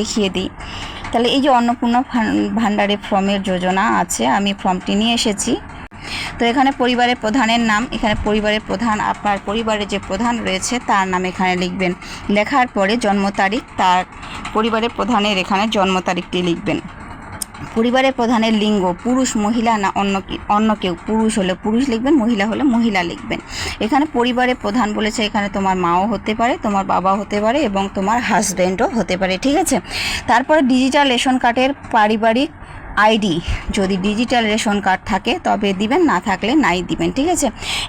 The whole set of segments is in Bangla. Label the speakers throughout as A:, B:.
A: দেখিয়ে দিই। তাহলে এই যে অন্নপূর্ণা ভাণ্ডারে ফর্মের যোজনা আছে, আমি ফর্মটি নিয়ে এসেছি। তো এখানে পরিবারের প্রধানের নাম, এখানে পরিবারের প্রধান আপনার পরিবারের যে প্রধান রয়েছে তার নাম এখানে লিখবেন। লেখার পরে জন্ম তারিখ, তার পরিবারের প্রধানের এখানে জন্ম তারিখটি লিখবেন। পরিবারের প্রধানের লিঙ্গ পুরুষ মহিলা না অন্য কেউ, পুরুষ হলে পুরুষ লিখবেন, মহিলা হলে মহিলা লিখবেন। এখানে পরিবারের প্রধান বলেছে, এখানে তোমার মাও হতে পারে, তোমার বাবা হতে পারে এবং তোমার হাজব্যান্ডও হতে পারে, ঠিক আছে। তারপরে ডিজিটাল রেশন কার্ডের পারিবারিক আইডি, যদি ডিজিটাল রেশন কার্ড থাকে তবে দিবেন, না থাকলে নাই দিবেন, ঠিক আছে।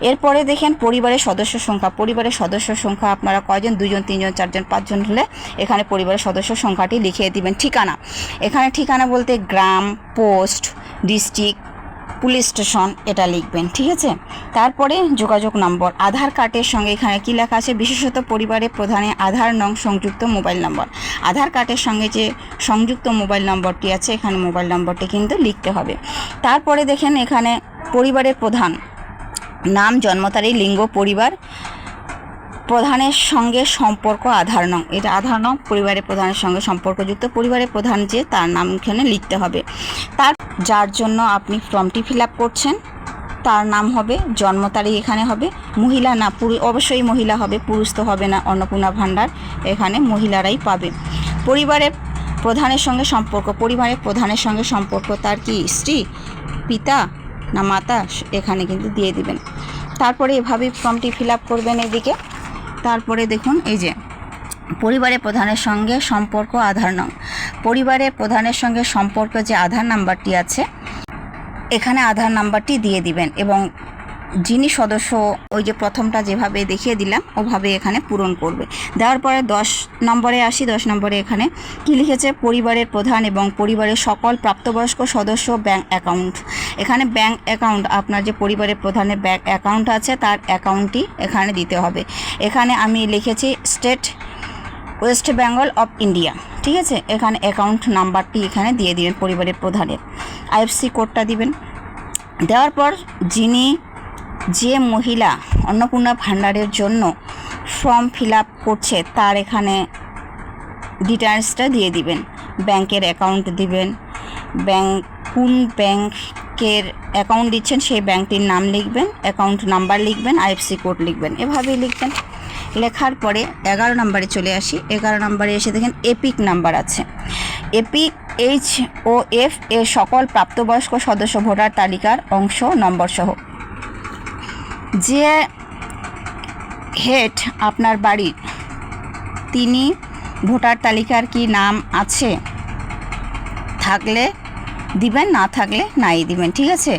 A: এরপরে দেখেন পরিবারের সদস্য সংখ্যা, পরিবারের সদস্য সংখ্যা আপনারা কয়জন, 2 জন 3 জন 4 জন 5 জন হলে এখানে পরিবারের সদস্য সংখ্যাটি লিখিয়ে দিবেন। ঠিকানা, এখানে ঠিকানা বলতে গ্রাম, পোস্ট, ডিস্ট্রিক্ট, পুলিশ স্টেশন এটা লিখবেন, ঠিক আছে। তারপরে যোগাযোগ নম্বর, আধার কার্ডের সঙ্গে এখানে কী লেখা আছে, বিশেষত পরিবারের প্রধানের আধার নং সংযুক্ত মোবাইল নম্বর, আধার কার্ডের সঙ্গে যে সংযুক্ত মোবাইল নম্বরটি আছে এখানে মোবাইল নম্বরটি কিন্তু লিখতে হবে। তারপরে দেখেন এখানে পরিবারের প্রধান নাম, জন্ম তারিখ, লিঙ্গ, পরিবার প্রধানের সঙ্গে সম্পর্ক, আধার নং, এটা আধার নং পরিবারের প্রধানের সঙ্গে সম্পর্কযুক্ত পরিবারের প্রধান যে তার নাম এখানে লিখতে হবে। তার যার জন্য আপনি ফর্মটি ফিল আপ করছেন তার নাম হবে, জন্ম তারিখ এখানে হবে, মহিলা না অবশ্যই মহিলা হবে, পুরুষ তো হবে না, অন্নপূর্ণা ভাণ্ডার এখানে মহিলারাই পাবে। পরিবারের প্রধানের সঙ্গে সম্পর্ক, পরিবারের প্রধানের সঙ্গে সম্পর্ক তার কি স্ত্রী, পিতা না মাতা, এখানে কিন্তু দিয়ে দিবেন। তারপরে এভাবেই ফর্মটি ফিল আপ করবেন এদিকে। তারপরে দেখুন এই যে পরিবারের প্রধানের সঙ্গে সম্পর্ক, আধার নং, পরিবারের প্রধানের সঙ্গে সম্পর্ক যে আধার নাম্বারটি আছে এখানে আধার নাম্বারটি দিয়ে দিবেন এবং যিনি সদস্য ওই যে প্রথমটা যেভাবে দেখিয়ে দিলাম ওভাবে এখানে পূরণ করবে। দেওয়ার পরে 10 নম্বরে আসি। 10 নম্বরে এখানে কি লিখেছে, পরিবারের প্রধান এবং পরিবারের সকল প্রাপ্তবয়স্ক সদস্য ব্যাংক অ্যাকাউন্ট, এখানে ব্যাংক অ্যাকাউন্ট আপনার যে পরিবারের প্রধানের ব্যাংক অ্যাকাউন্ট আছে তার অ্যাকাউন্টটি এখানে দিতে হবে। এখানে আমি লিখেছি state West Bengal of India, ঠিক আছে। এখানে অ্যাকাউন্ট নাম্বারটি এখানে দিয়ে দিবেন পরিবারের প্রধানের, আইএফসি কোডটা দিবেন। দেওয়ার পর যে মহিলা অন্নপূর্ণা ভাণ্ডারের জন্য ফর্ম ফিল আপ করছে তার এখানে ডিটেলসটা দিয়ে দিবেন, ব্যাংকের অ্যাকাউন্ট দিবেন, কোন ব্যাংকের অ্যাকাউন্ট দিচ্ছেন সেই ব্যাংকটির নাম লিখবেন, অ্যাকাউন্ট নাম্বার লিখবেন, আইএফসি কোড লিখবেন, এভাবেই লিখবেন। লেখার পরে 11 নম্বরে চলে আসি। 11 নম্বরে এসে দেখেন এপিক নাম্বার আছে, এপিক HOF এর সকল প্রাপ্তবয়স্ক সদস্য ভোটার তালিকার অংশ নম্বর সহ, যে হেড আপনার বাড়ির তিনি ভোটার তালিকার কি নাম আছে থাকলে দিবেন, না থাকলে নাই দিবেন, ঠিক আছে।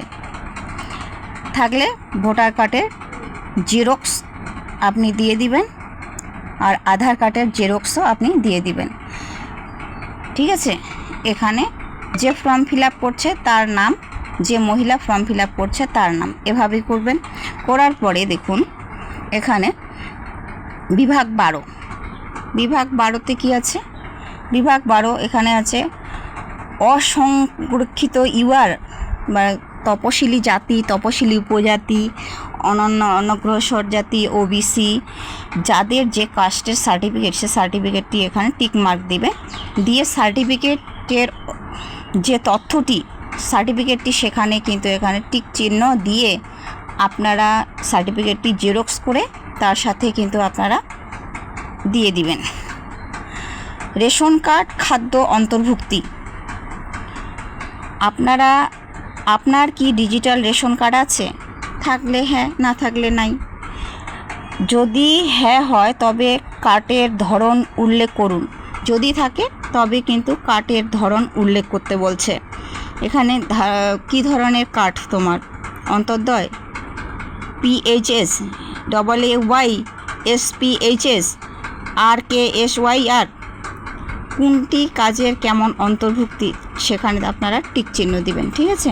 A: থাকলে ভোটার কার্ডের জেরক্স আপনি দিয়ে দিবেন আর আধার কার্ডের জেরক্সও আপনি দিয়ে দিবেন, ঠিক আছে। এখানে যে ফর্ম ফিল আপ করছে তার নাম, যে মহিলা ফর্ম ফিল আপ করছে তার নাম, এভাবেই করবেন। করার পরে দেখুন এখানে বিভাগ 12, বিভাগ 12তে কি আছে, বিভাগ 12 এখানে আছে অসংরক্ষিত ইউআর বা তপশিলি জাতি, তপশিলি উপজাতি, অনন্য অনগ্রসর জাতি, ওবিসি, যাদের যে কাস্টের সার্টিফিকেট সে সার্টিফিকেটটি এখানে টিক মার্ক দিবে, দিয়ে সার্টিফিকেটের যে তথ্যটি সার্টিফিকেটটি সেখানে কিন্তু এখানে টিক চিহ্ন দিয়ে আপনারা সার্টিফিকেটটি জেরক্স করে তার সাথে কিন্তু আপনারা দিয়ে দিবেন। রেশন কার্ড খাদ্য অন্তর্ভুক্তি, আপনার কি ডিজিটাল রেশন কার্ড আছে, থাকলে হ্যাঁ, না থাকলে নাই। যদি হ্যাঁ হয় তবে কার্ডের ধরন উল্লেখ করুন, যদি থাকে তবে কিন্তু কার্ডের ধরন উল্লেখ করতে বলছে। এখানে কি ধরনের কার্ড তোমার, অন্তর্দয়, PHS, AAY, SPHS, RKSYR, কোনটি কাজের কেমন অন্তর্ভুক্তি সেখানে আপনারা টিক চিহ্ন দিবেন, ঠিক আছে।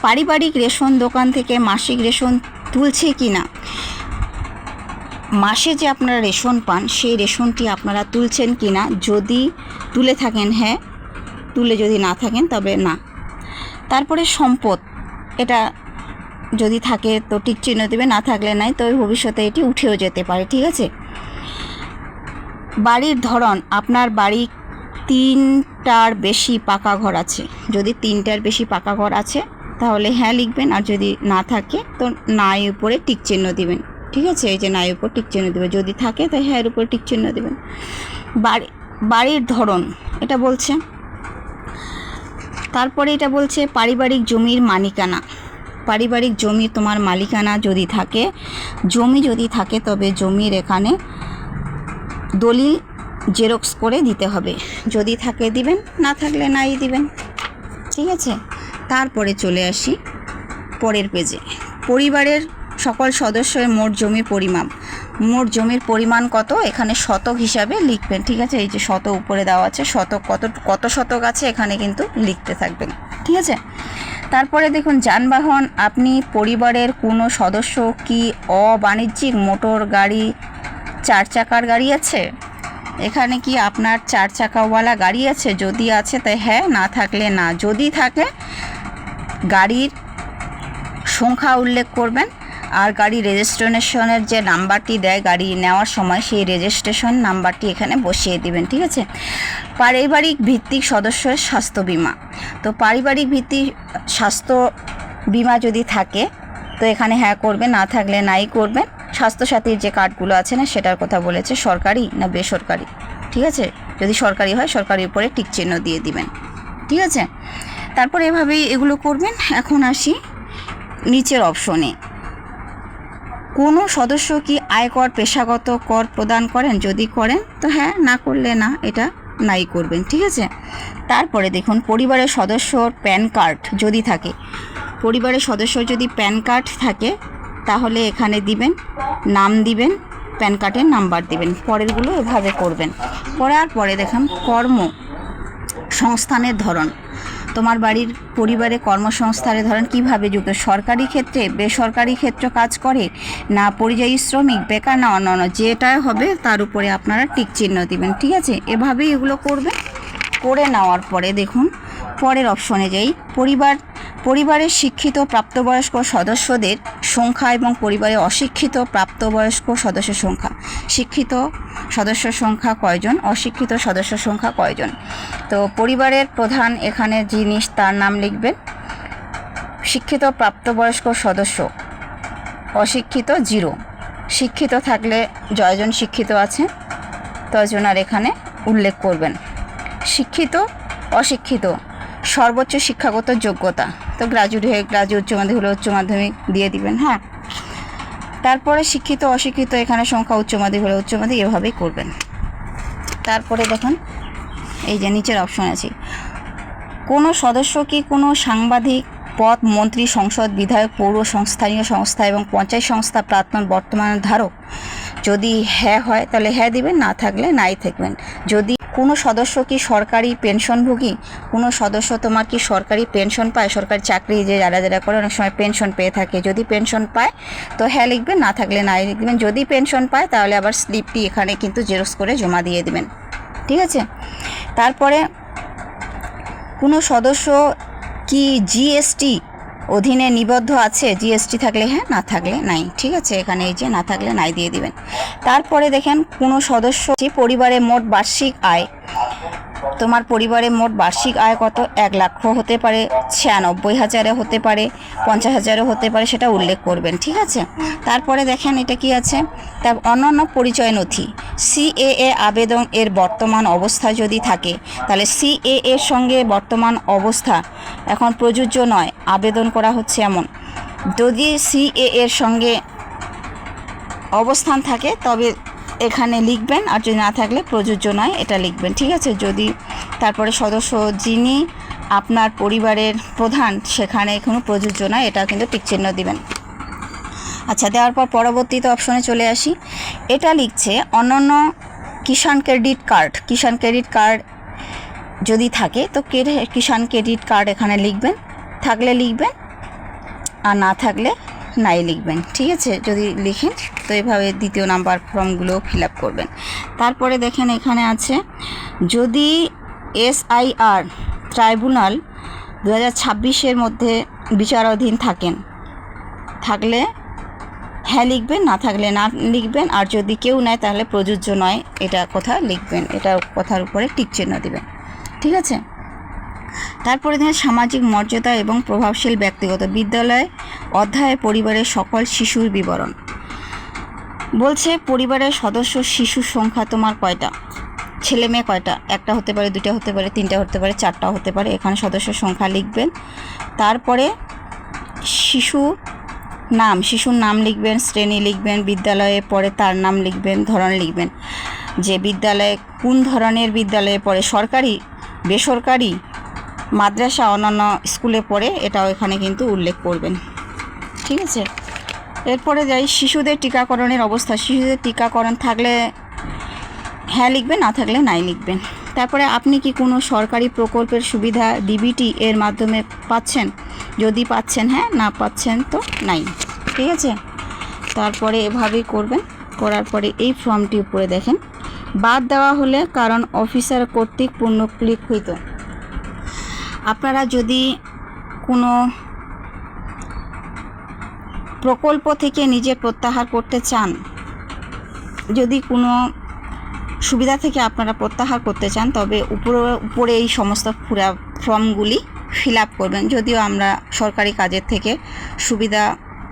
A: পারিবারিক রেশন দোকান থেকে মাসিক রেশন তুলছে কি না, মাসে যে আপনারা রেশন পান সেই রেশনটি আপনারা তুলছেন কি না, যদি তুলে থাকেন হ্যাঁ, তুলে যদি না থাকেন তবে না। তারপরে সম্পদ, এটা যদি থাকে তো টিক চিহ্ন দেবে, না থাকলে নাই, তো ভবিষ্যতে এটি উঠেও যেতে পারে, ঠিক আছে। বাড়ির ধরন, আপনার বাড়ি 3টার বেশি পাকা ঘর আছে, যদি 3টার বেশি পাকা ঘর আছে তাহলে হ্যাঁ লিখবেন, আর যদি না থাকে তো নাই উপরে টিক চিহ্ন দিবেন। ঠিক আছে, এই যে নাই উপর টিক চিহ্ন দেবেন, যদি থাকে তো হ্যাঁ এর উপরে টিক চিহ্ন দেবেন। বাড়ির ধরন এটা বলছে। তারপরে এটা বলছে পারিবারিক জমির মালিকানা। পারিবারিক জমি তোমার মালিকানা যদি থাকে, জমি যদি থাকে তবে জমির এখানে দলিল জেরক্স করে দিতে হবে, যদি থাকে দিবেন, না থাকলে নাই দিবেন। ঠিক আছে, তারপরে চলে আসি পরের পেজে। পরিবারের সকল সদস্যের মোট জমির পরিমাপ। মোট জমির পরিমাণ কত এখানে শতক হিসাবে লিখবেন। ঠিক আছে, এই যে শতক উপরে দেওয়া আছে, শতক কত শতক আছে এখানে কিন্তু লিখতে থাকবেন। ঠিক আছে, তারপরে দেখুন যানবাহন, আপনি পরিবারের কোনো সদস্য কি অবাণিজ্যিক মোটর গাড়ি 4 চাকার গাড়ি আছে? এখানে কি আপনার 4 চাকাওয়ালা গাড়ি আছে? যদি আছে তাই হ্যাঁ, না থাকলে না। যদি থাকে গাড়ির সংখ্যা উল্লেখ করবেন, আর গাড়ি রেজিস্ট্রেশনের যে নাম্বারটি দেয় গাড়ি নেওয়ার সময় সেই রেজিস্ট্রেশন নাম্বারটি এখানে বসিয়ে দিবেন। ঠিক আছে, পারিবারিক ভিত্তিক সদস্যের স্বাস্থ্য বিমা। তো পারিবারিক ভিত্তিক স্বাস্থ্য বিমা যদি থাকে তো এখানে হ্যাঁ করবেন, না থাকলে নাই করবেন। স্বাস্থ্যসাথীর যে কার্ডগুলো আছে না সেটার কথা বলেছে, সরকারি না বেসরকারি। ঠিক আছে, যদি সরকারি হয় সরকারির উপরে টিক চিহ্ন দিয়ে দিবেন। ঠিক আছে, তারপরে এভাবেই এগুলো করবেন। এখন আসি নিচের অপশনে, কোনো সদস্য কি আয়কর পেশাগত কর প্রদান করেন? যদি করেন তো হ্যাঁ, না করলে না, এটা নাই করবেন। ঠিক আছে, তারপরে দেখুন পরিবারের সদস্যর প্যান কার্ড যদি থাকে, পরিবারের সদস্য যদি প্যান কার্ড থাকে তাহলে এখানে দিবেন, নাম দিবেন, প্যান কার্ডের নাম্বার দিবেন। পরেরগুলো এভাবে করবেন। করার পরে দেখুন কর্মসংস্থানের ধরন। তোমার বাড়ির পরিবারে কর্মসংস্থানের ধরন কীভাবে যুক্ত? সরকারি ক্ষেত্রে, বেসরকারি ক্ষেত্রে কাজ করে, না পরিযায়ী শ্রমিক, বেকার, না অন্যান্য, যেটাই হবে তার উপরে আপনারা টিক চিহ্ন দিবেন। ঠিক আছে, এভাবেই এগুলো করবেন। করে নেওয়ার পরে দেখুন পরের অপশনে যাই, পরিবারের শিক্ষিত প্রাপ্তবয়স্ক সদস্যদের সংখ্যা এবং পরিবারের অশিক্ষিত প্রাপ্তবয়স্ক সদস্যের সংখ্যা। শিক্ষিত সদস্য সংখ্যা কয়জন, অশিক্ষিত সদস্য সংখ্যা কয়জন? তো পরিবারের প্রধান এখানে জিনিস তার নাম লিখবেন, শিক্ষিত প্রাপ্তবয়স্ক সদস্য, অশিক্ষিত 0, শিক্ষিত থাকলে জয়জন শিক্ষিত আছে তয়জনার এখানে উল্লেখ করবেন। শিক্ষিত অশিক্ষিত সর্বোচ্চ শিক্ষাগত যোগ্যতা, তো গ্রাজুয়েট হয়ে গ্রাজুয়েট, উচ্চ মাধ্যমিক হলে উচ্চ মাধ্যমিক দিয়ে দিবেন। হ্যাঁ, তারপরে শিক্ষিত অশিক্ষিত এখানে সংখ্যা, উচ্চ মাধ্যমিক হলে উচ্চ মাধ্যমিক, এভাবেই করবেন। তারপরে দেখুন এই যে নিচের অপশন আছে, কোনো সদস্য কি কোনো সাংবাদিক পদ, মন্ত্রী, সংসদ, বিধায়ক, পৌর, স্থানীয় সংস্থা এবং পঞ্চায়েত সংস্থা প্রাক্তন বর্তমান ধারক? যদি হ্যাঁ হয় তাহলে হ্যাঁ দিবেন, না থাকলে নাই থাকবেন। যদি কোনো সদস্য কি সরকারি পেনশনভোগী, কোনো সদস্য তোমার কি সরকারি পেনশন পায়, সরকারি চাকরি যে যারা করে অনেক সময় পেনশন পেয়ে থাকে, যদি পেনশন পায় তো হ্যাঁ লিখবেন, না থাকলে নাই লিখবেন। যদি পেনশন পায় তাহলে আবার স্লিপটি এখানে কিন্তু জেরক্স করে জমা দিয়ে দেবেন। ঠিক আছে, তারপরে কোনো সদস্য কি জিএসটি অধীনে নিবদ্ধ আছে? জিএসটি থাকলে হ্যাঁ, না থাকলে নাই। ঠিক আছে, এখানে এই যে না থাকলে নাই দিয়ে দিবেন। তারপরে দেখেন কোনো সদস্য পরিবারের মোট বার্ষিক আয়, তোমার পরিবারে মোট বার্ষিক আয় কত? 1 লাখ হতে পারে, 96,000 হতে পারে, 50,000 হতে পারে, সেটা উল্লেখ করবেন। ঠিক আছে, তারপরে দেখেন এটা কি আছে, তার অন্যান্য পরিচয় নথি। সিএএ আবেদন এর বর্তমান অবস্থা যদি থাকে তাহলে সিএএ এর সঙ্গে বর্তমান অবস্থা এখন প্রযোজ্য নয়, আবেদন করা হচ্ছে এমন। যদি সিএএ এর সঙ্গে অবস্থান থাকে তবে এখানে লিখবেন, আর যদি না থাকলে প্রযোজ্য নয় এটা লিখবেন। ঠিক আছে, যদি তারপরে সদস্য যিনি আপনার পরিবারের প্রধান সেখানে এখনও প্রযোজ্য নয়, এটা কিন্তু টিক চিহ্ন দিবেন। আচ্ছা, দেওয়ার পর পরবর্তীতে অপশনে চলে আসি, এটা লিখছে অন্যান্য কিষাণ ক্রেডিট কার্ড। কিষাণ ক্রেডিট কার্ড যদি থাকে তো কিষাণ ক্রেডিট কার্ড এখানে লিখবেন, থাকলে লিখবেন, আর না থাকলে নাই লিখবেন। ঠিক আছে, যদি লিখেন তো এভাবে দ্বিতীয় নাম্বার ফর্মগুলো ফিল আপ করবেন। তারপরে দেখেন এখানে আছে, যদি এসআইআর ট্রাইব্যুনাল 2026-এর মধ্যে বিচারাধীন থাকলে হ্যাঁ লিখবেন, না থাকলে না লিখবেন। আর যদি কেউ নেয় তাহলে প্রযোজ্য নয় এটা কথা লিখবেন, এটা কথার উপরে টিক চিহ্ন দিবেন। ঠিক আছে। তারপরে দেখেন সামাজিক মর্যাদা এবং প্রভাবশীল ব্যক্তিগত বিদ্যালয় অধ্যায়ে পরিবারের সকল শিশুর বিবরণ বলছে। পরিবারের সদস্য শিশুর সংখ্যা তোমার কয়টা, ছেলে মেয়ে কয়টা, একটা হতে পারে, দুইটা হতে পারে, তিনটা হতে পারে, চারটাও হতে পারে। এখানে সদস্য সংখ্যা লিখবেন। তারপরে শিশুর নাম লিখবেন, শ্রেণী লিখবেন, বিদ্যালয়ে পড়ে তার নাম লিখবেন, ধরন লিখবেন, যে বিদ্যালয়ে কোন ধরনের বিদ্যালয়ে পড়ে, সরকারি, বেসরকারি, মাদ্রাসা, অন্যান্য স্কুলে পড়ে, এটাও এখানে কিন্তু উল্লেখ করবেন। ঠিক আছে। এরপরে যাই শিশুদের টিকাকরণের অবস্থা। শিশুদের টিকাকরণ থাকলে হ্যাঁ লিখবেন, না থাকলে নাই লিখবেন। তারপরে আপনি কি কোনো সরকারি প্রকল্পের সুবিধা ডিবিটি এর মাধ্যমে পাচ্ছেন, যদি পাচ্ছেন হ্যাঁ, না পাচ্ছেন তো নাই। ঠিক আছে। তারপরে এভাবেই করবেন। করার পরে এই ফর্মটি উপরে দেখেন বাদ দেওয়া হলে কারণ অফিসার কর্তৃক পুনর্লিখিত। আপনারা যদি কোনো প্রকল্প থেকে নিজে প্রত্যাহার করতে চান, যদি কোনো সুবিধা থেকে আপনারা প্রত্যাহার করতে চান, তবে উপরে এই সমস্ত ফর্মগুলি ফিল আপ করবেন। যদিও আমরা সরকারি কাজের থেকে সুবিধা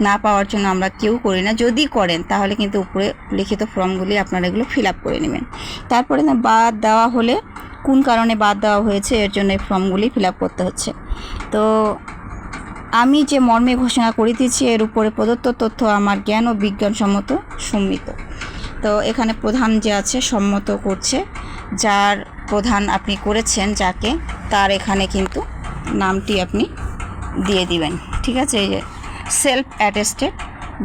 A: না পাওয়ার জন্য আমরা কেউ করি না, যদি করেন তাহলে কিন্তু উপরে লিখিত ফর্মগুলি আপনারা এগুলো ফিল আপ করে নেবেন। তারপরে বাদ দেওয়া হলে কোন কারণে বাদ দেওয়া হয়েছে এর জন্য এই ফর্মগুলি ফিল আপ করতে হচ্ছে। তো আমি যে মর্মে ঘোষণা করিতেছি এর উপরে প্রদত্ত তথ্য আমার জ্ঞান ও বিজ্ঞানসম্মত সম্মিত। তো এখানে প্রধান যে আছে সম্মত করছে, যার প্রধান আপনি করেছেন যাকে, তার এখানে কিন্তু নামটি আপনি দিয়ে দিবেন। ঠিক আছে। এই যে সেলফ অ্যাটেস্টেড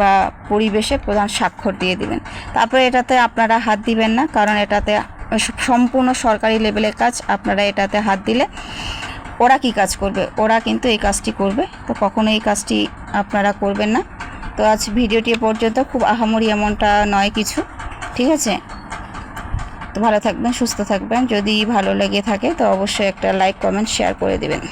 A: বা পরিবেশে প্রধান স্বাক্ষর দিয়ে দিবেন। তারপরে এটাতে আপনারা হাত দিবেন না, কারণ এটাতে সম্পূর্ণ সরকারি লেভেলের কাজ। আপনারা এটাতে হাত দিলে ওরা কি কাজ করবে, ওরা কিন্তু এই কাজটি করবে। তো কখনো এই কাজটি আপনারা করবেন না। তো আজ ভিডিওটি পর্যন্ত, খুব আহামরি এমনটা নয় কিছু। ঠিক আছে। তো ভালো থাকবেন, সুস্থ থাকবেন। যদি ভালো লেগে থাকে তো অবশ্যই একটা লাইক, কমেন্ট, শেয়ার করে দেবেন।